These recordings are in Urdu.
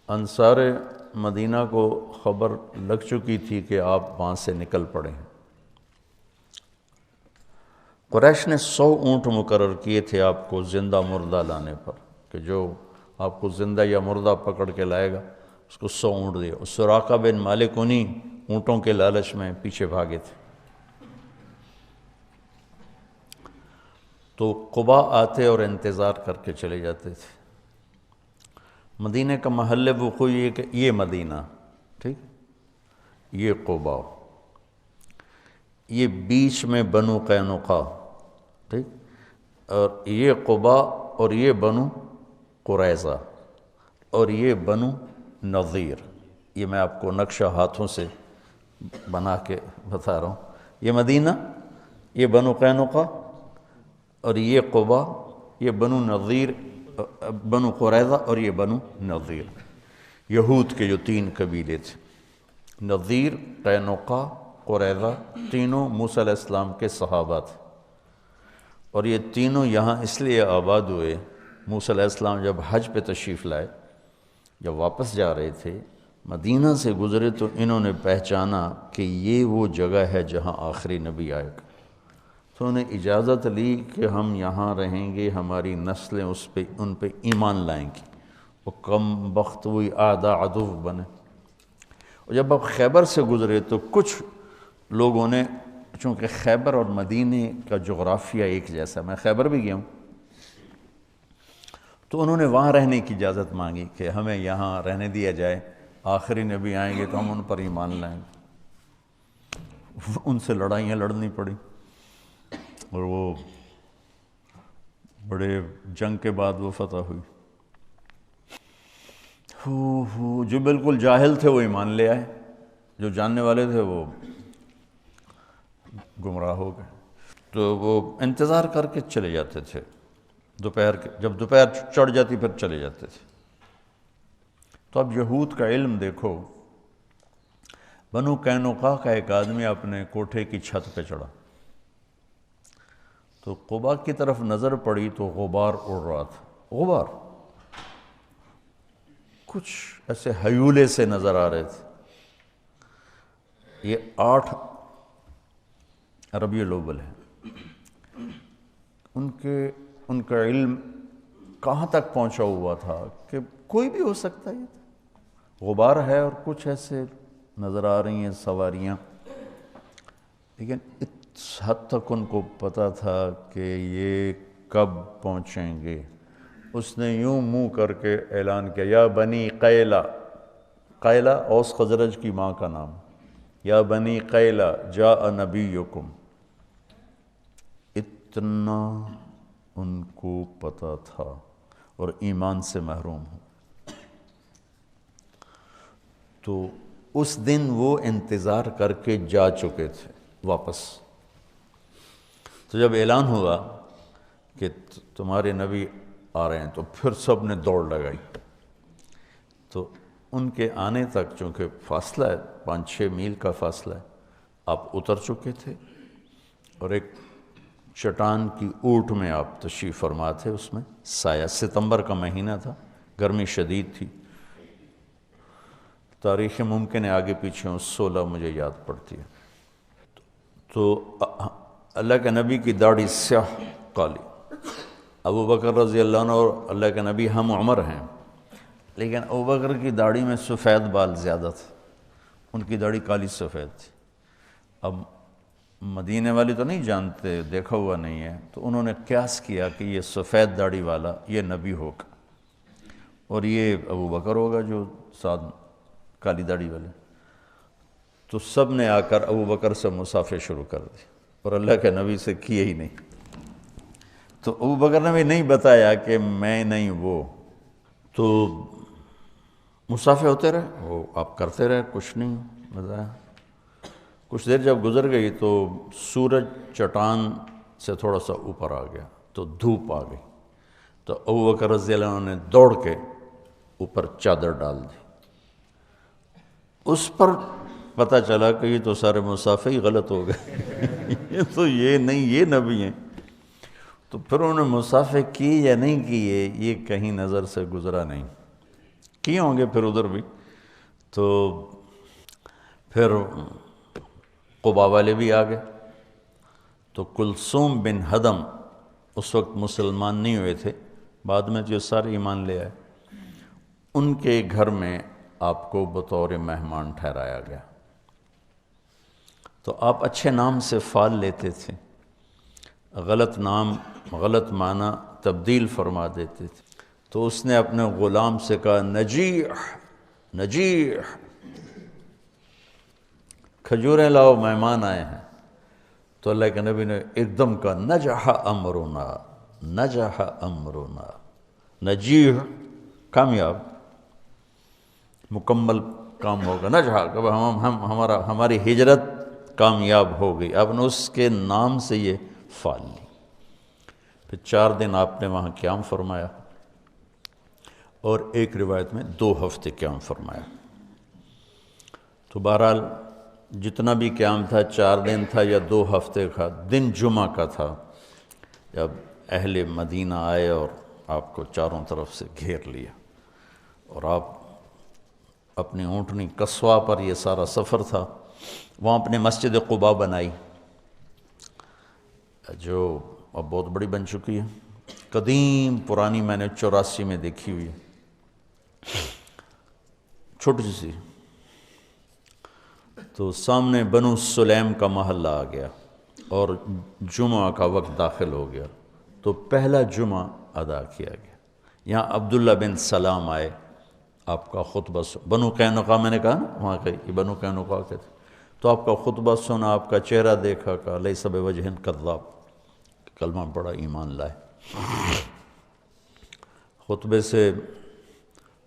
انصار مدینہ کو خبر لگ چکی تھی کہ آپ وہاں سے نکل پڑے ہیں۔ قریش نے 100 اونٹ مقرر کیے تھے آپ کو زندہ مردہ لانے پر، کہ جو آپ کو زندہ یا مردہ پکڑ کے لائے گا اس کو 100 اونٹ دے۔ سراقہ بن مالک انہیں اونٹوں کے لالچ میں پیچھے بھاگے تھے۔ تو قبا آتے اور انتظار کر کے چلے جاتے تھے۔ مدینہ کا محل وقوع یہ کہ یہ مدینہ، ٹھیک، یہ قبا، یہ بیچ میں بنو قینقاع، ٹھیک، اور یہ قبا اور یہ بنو قریظہ اور یہ بنو نظیر۔ یہ میں آپ کو نقشہ ہاتھوں سے بنا کے بتا رہا ہوں۔ یہ مدینہ، یہ بنو قینقاع اور یہ قبا، یہ بنو نظیر، بنو قریظہ اور یہ بنو نظیر، یہود کے جو 3 قبیلے تھے۔ نظیر، قینقاع، قریظہ، تینوں موسیٰ علیہ السلام کے صحابہ تھے، اور یہ تینوں یہاں اس لیے آباد ہوئے۔ موسیٰ علیہ السلام جب حج پہ تشریف لائے، جب واپس جا رہے تھے مدینہ سے گزرے، تو انہوں نے پہچانا کہ یہ وہ جگہ ہے جہاں آخری نبی آئے گا۔ تو انہیں اجازت لی کہ ہم یہاں رہیں گے، ہماری نسلیں ان پہ ایمان لائیں گی۔ وہ کم بخت ہوئی اعداء عدو بنے۔ اور جب آپ خیبر سے گزرے تو کچھ لوگوں نے، چونکہ خیبر اور مدینے کا جغرافیہ ایک جیسا، میں خیبر بھی گیا ہوں، تو انہوں نے وہاں رہنے کی اجازت مانگی کہ ہمیں یہاں رہنے دیا جائے، آخری نبی آئیں گے تو ہم ان پر ایمان لائیں گے۔ ان سے لڑائیاں لڑنی پڑی، اور وہ بڑے جنگ کے بعد وہ فتح ہوئی۔ جو بالکل جاہل تھے وہ ایمان لے آئے، جو جاننے والے تھے وہ گمراہ ہو گئے۔ تو وہ انتظار کر کے چلے جاتے تھے، جب دوپہر چڑھ جاتی پھر چلے جاتے تھے۔ تو اب یہود کا علم دیکھو، بنو قینقاع کا ایک آدمی اپنے کوٹھے کی چھت پہ چڑھا، تو قبا کی طرف نظر پڑی تو غبار اڑ رہا تھا۔ غبار کچھ ایسے ہیولے سے نظر آ رہے تھے۔ یہ 8 ربیع الاول ہے۔ ان کا علم کہاں تک پہنچا ہوا تھا کہ کوئی بھی ہو سکتا ہے، غبار ہے اور کچھ ایسے نظر آ رہی ہیں سواریاں، لیکن اس حد تک ان کو پتہ تھا کہ یہ کب پہنچیں گے۔ اس نے یوں منہ کر کے اعلان کیا، یا بنی قیلہ، قیلہ اوس خزرج کی ماں کا نام، یا بنی قیلہ جاء نبیکم۔ اتنا ان کو پتہ تھا، اور ایمان سے محروم ہوں۔ تو اس دن وہ انتظار کر کے جا چکے تھے واپس۔ تو جب اعلان ہوا کہ تمہارے نبی آ رہے ہیں، تو پھر سب نے دوڑ لگائی۔ تو ان کے آنے تک چونکہ فاصلہ ہے، 5-6 میل کا فاصلہ ہے، آپ اتر چکے تھے، اور ایک چٹان کی اوٹ میں آپ تشریف فرما تھے۔ اس میں سایہ، ستمبر کا مہینہ تھا، گرمی شدید تھی۔ تاریخ ممکن ہے آگے پیچھے 16 مجھے یاد پڑتی ہے۔ تو اللہ کے نبی کی داڑھی سیاہ کالی، ابو بکر رضی اللہ عنہ اور اللہ کے نبی ہم عمر ہیں، لیکن ابو بکر کی داڑھی میں سفید بال زیادہ تھے، ان کی داڑھی کالی سفید تھی۔ اب مدینے والی تو نہیں جانتے، دیکھا ہوا نہیں ہے، تو انہوں نے قیاس کیا کہ یہ سفید داڑھی والا یہ نبی ہوگا، اور یہ ابو بکر ہوگا جو ساتھ کالی داڑھی والے۔ تو سب نے آ کر ابو بکر سے مصافحہ شروع کر دی، اور اللہ کے نبی سے کیے ہی نہیں۔ تو ابو بکر نے بھی نہیں بتایا کہ میں نہیں وہ، تو مصافحہ ہوتے رہے، وہ آپ کرتے رہے، کچھ نہیں بتایا۔ کچھ دیر جب گزر گئی تو سورج چٹان سے تھوڑا سا اوپر آ گیا، تو دھوپ آ گئی، تو ابو بکر رضی اللہ عنہ نے دوڑ کے اوپر چادر ڈال دی۔ اس پر پتہ چلا کہ یہ تو سارے مصافحہ ہی غلط ہو گئے، یہ نہیں، یہ نبی ہیں۔ تو پھر انہوں نے مصافحہ کی یا نہیں کیے، یہ کہیں نظر سے گزرا نہیں۔ کیے ہوں گے پھر ادھر بھی. تو پھر قبا والے بھی آ گئے. تو کلثوم بن ہدم اس وقت مسلمان نہیں ہوئے تھے، بعد میں جو سارے ایمان لے آئے. ان کے گھر میں آپ کو بطور مہمان ٹھہرایا گیا. تو آپ اچھے نام سے فال لیتے تھے، غلط نام غلط معنی تبدیل فرما دیتے تھے. تو اس نے اپنے غلام سے کہا نجیح نجیح، کھجوریں لاؤ مہمان آئے ہیں. تو اللہ کے نبی نے ایک دم کہا نجح امرنا نجح امرنا. نجیح کامیاب، مکمل کام ہوگا. نجح کہ ہماری ہجرت کامیاب ہو گئی. آپ نے اس کے نام سے یہ فال لی. پھر 4 دن آپ نے وہاں قیام فرمایا، اور ایک روایت میں 2 ہفتے قیام فرمایا. تو بہرحال جتنا بھی قیام تھا 4 دن تھا یا 2 ہفتے کا. دن جمعہ کا تھا جب اہل مدینہ آئے اور آپ کو چاروں طرف سے گھیر لیا، اور آپ اپنی اونٹنی قصوہ پر، یہ سارا سفر تھا. وہاں اپنے مسجد قباء بنائی، جو اب بہت بڑی بن چکی ہے، قدیم پرانی، میں نے 84 میں دیکھی ہوئی، چھوٹی سی. تو سامنے بنو سلیم کا محلہ آ گیا اور جمعہ کا وقت داخل ہو گیا. تو پہلا جمعہ ادا کیا گیا. یہاں عبداللہ بن سلام آئے، آپ کا خطبہ بنو قینقاع، میں نے کہا نا وہاں کے یہ بنو قینقاع کے تھے. تو آپ کا خطبہ سنا، آپ کا چہرہ دیکھا، کہا لیس بوجہ کذاب، کلمہ پڑھا، ایمان لائے. خطبے سے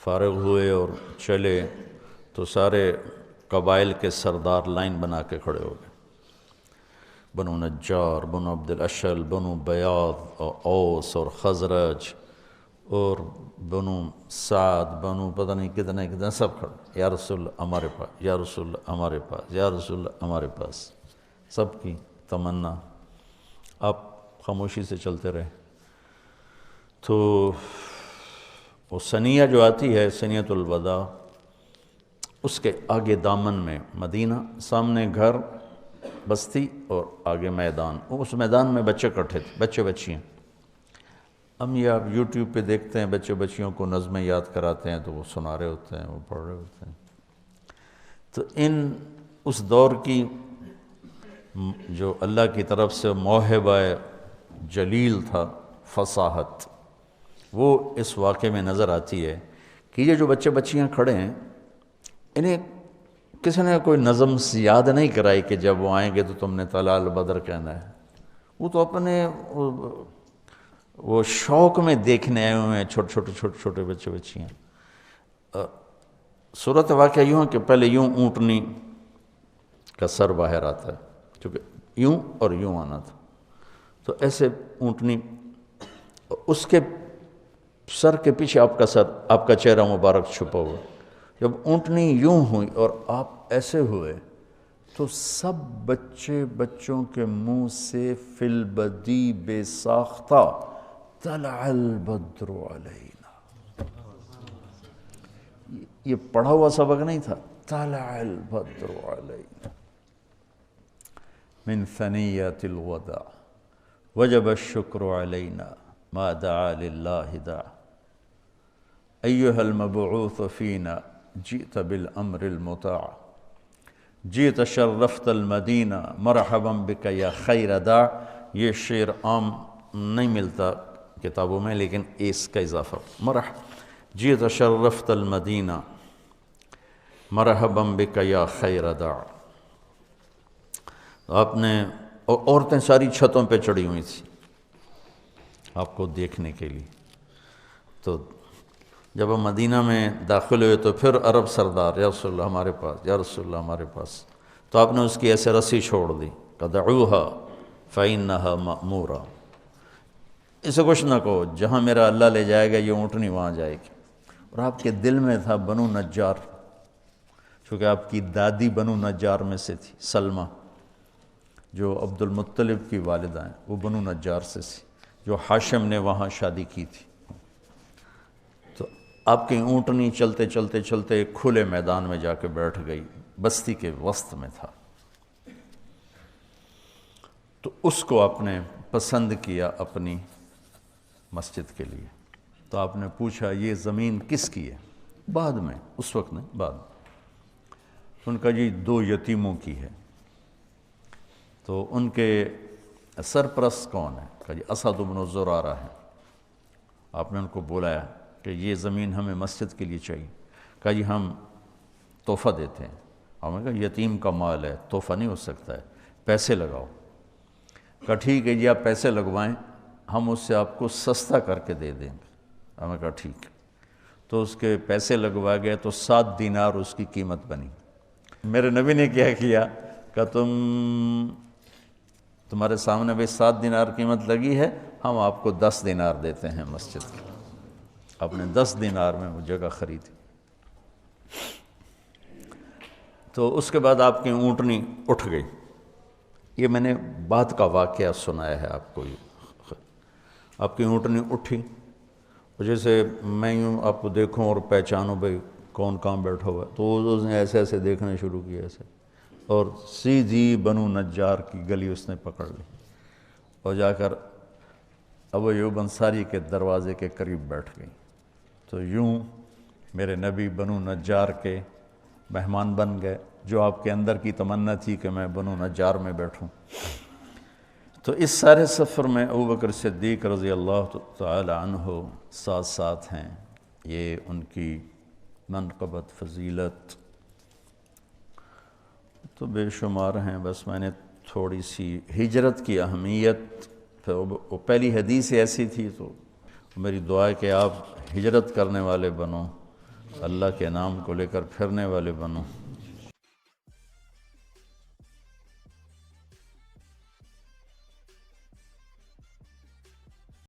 فارغ ہوئے اور چلے تو سارے قبائل کے سردار لائن بنا کے کھڑے ہو گئے. بنو نجار، بنو عبد الاشل، بنو بیاض اور اوس اور خزرج اور بنو سعد، بنو پتہ نہیں کتنے سب کھڑے. یا رسول اللہ ہمارے پاس، یا رسول اللہ ہمارے پاس، یا رسول اللہ ہمارے پاس. سب کی تمنا. آپ خاموشی سے چلتے رہے. تو وہ ثنیہ جو آتی ہے، ثنیۃ الوداع، اس کے آگے دامن میں مدینہ، سامنے گھر بستی اور آگے میدان. اس میدان میں بچے اکٹھے تھے، بچے بچیاں. ہم یہ آپ یوٹیوب پہ دیکھتے ہیں، بچے بچیوں کو نظمیں یاد کراتے ہیں تو وہ سنا رہے ہوتے ہیں، وہ پڑھ رہے ہوتے ہیں. تو اس دور کی جو اللہ کی طرف سے موہبہ جلیل تھا، فصاحت، وہ اس واقعے میں نظر آتی ہے کہ یہ جو بچے بچیاں کھڑے ہیں، انہیں کسی نے کوئی نظم یاد نہیں کرائی کہ جب وہ آئیں گے تو تم نے طلع البدر کہنا ہے. وہ تو اپنے وہ شوق میں دیکھنے آئے ہوئے ہیں، چھوٹے چھوٹے بچے بچیاں. صورت واقعہ یوں ہے کہ پہلے یوں اونٹنی کا سر باہر آتا ہے، کیونکہ یوں اور یوں آنا تھا. تو ایسے اونٹنی، اس کے سر کے پیچھے آپ کا سر، آپ کا چہرہ مبارک چھپا ہوا. جب اونٹنی یوں ہوئی اور آپ ایسے ہوئے تو سب بچوں کے منہ سے فی البدی بے ساختہ طلع البدر علینا. یہ پڑھا ہوا سبق نہیں تھا. طلع البدر علینا من ثنیۃ الوداع وجب الشکر علینا ما دعا للہ دعا ایہا المبعوث فینا جئت بالامر المطاع جئت شرفت المدینہ مرحبا بک یا خیر داع. یہ شعر عام نہیں ملتا کتابوں میں، لیکن اس کا اضافہ جئت شرفت المدینہ مرحبا بک یا خیر داع. آپ نے، عورتیں ساری چھتوں پہ چڑھی ہوئی تھیں آپ کو دیکھنے کے لیے. تو جب ہم مدینہ میں داخل ہوئے تو پھر عرب سردار، یا رسول اللہ ہمارے پاس، یا رسول اللہ ہمارے پاس. تو آپ نے اس کی ایسے رسی چھوڑ دی کہ دعوها فإنها مأمورہ، اسے کچھ نہ کہو، جہاں میرا اللہ لے جائے گا یہ اونٹنی وہاں جائے گی. اور آپ کے دل میں تھا بنو نجار، چونکہ آپ کی دادی بنو نجار میں سے تھی، سلمہ جو عبد المطلب کی والدہ ہیں، وہ بنو نجار سے تھی، جو ہاشم نے وہاں شادی کی تھی. تو آپ کی اونٹنی چلتے چلتے چلتے ایک کھلے میدان میں جا کے بیٹھ گئی، بستی کے وسط میں تھا۔ تو اس کو آپ نے پسند کیا اپنی مسجد کے لیے۔ تو آپ نے پوچھا یہ زمین کس کی ہے؟ بعد میں، اس وقت نہیں، بعد میں۔ ان کا جی 2 یتیموں کی ہے۔ تو ان کے سرپرست کون ہے؟ کہا جی اسد بن زرارہ ہے۔ آپ نے ان کو بلایا کہ یہ زمین ہمیں مسجد کے لیے چاہیے۔ کہا جی ہم تحفہ دیتے ہیں۔ ہم نے کہا یتیم کا مال ہے، تحفہ نہیں ہو سکتا ہے، پیسے لگاؤ۔ کہا ٹھیک ہے جی آپ پیسے لگوائیں، ہم اس سے آپ کو سستا کر کے دے دیں گے۔ ہم نے کہا ٹھیک ہے۔ تو اس کے پیسے لگوائے گئے تو 7 دینار اس کی قیمت بنی۔ میرے نبی نے کیا کیا کہ تمہارے سامنے بھی 7 دینار قیمت لگی ہے، ہم آپ کو 10 دینار دیتے ہیں مسجد کے۔ آپ نے 10 دینار میں وہ جگہ خریدی۔ تو اس کے بعد آپ کی اونٹنی اٹھ گئی۔ یہ میں نے بعد کا واقعہ سنایا ہے آپ کو۔ آپ کی اونٹنی اٹھی، جیسے میں یوں آپ کو دیکھوں اور پہچانوں بھائی کون کہاں بیٹھا ہوا ہے، تو اس نے ایسے ایسے دیکھنے شروع کیا ایسے، اور سیدھی بنو نجار کی گلی اس نے پکڑ لی اور جا کر ابو ایوب انصاری کے دروازے کے قریب بیٹھ گئی۔ تو یوں میرے نبی بنو نجار کے مہمان بن گئے، جو آپ کے اندر کی تمنا تھی کہ میں بنو نجار میں بیٹھوں۔ تو اس سارے سفر میں ابوبکر صدیق رضی اللہ تعالی عنہ ساتھ ساتھ ہیں۔ یہ ان کی منقبت، فضیلت تو بے شمار ہیں۔ بس میں نے تھوڑی سی ہجرت کی اہمیت، وہ پہلی حدیث ایسی تھی، تو میری دعا ہے کہ آپ ہجرت کرنے والے بنو، اللہ کے نام کو لے کر پھرنے والے بنو۔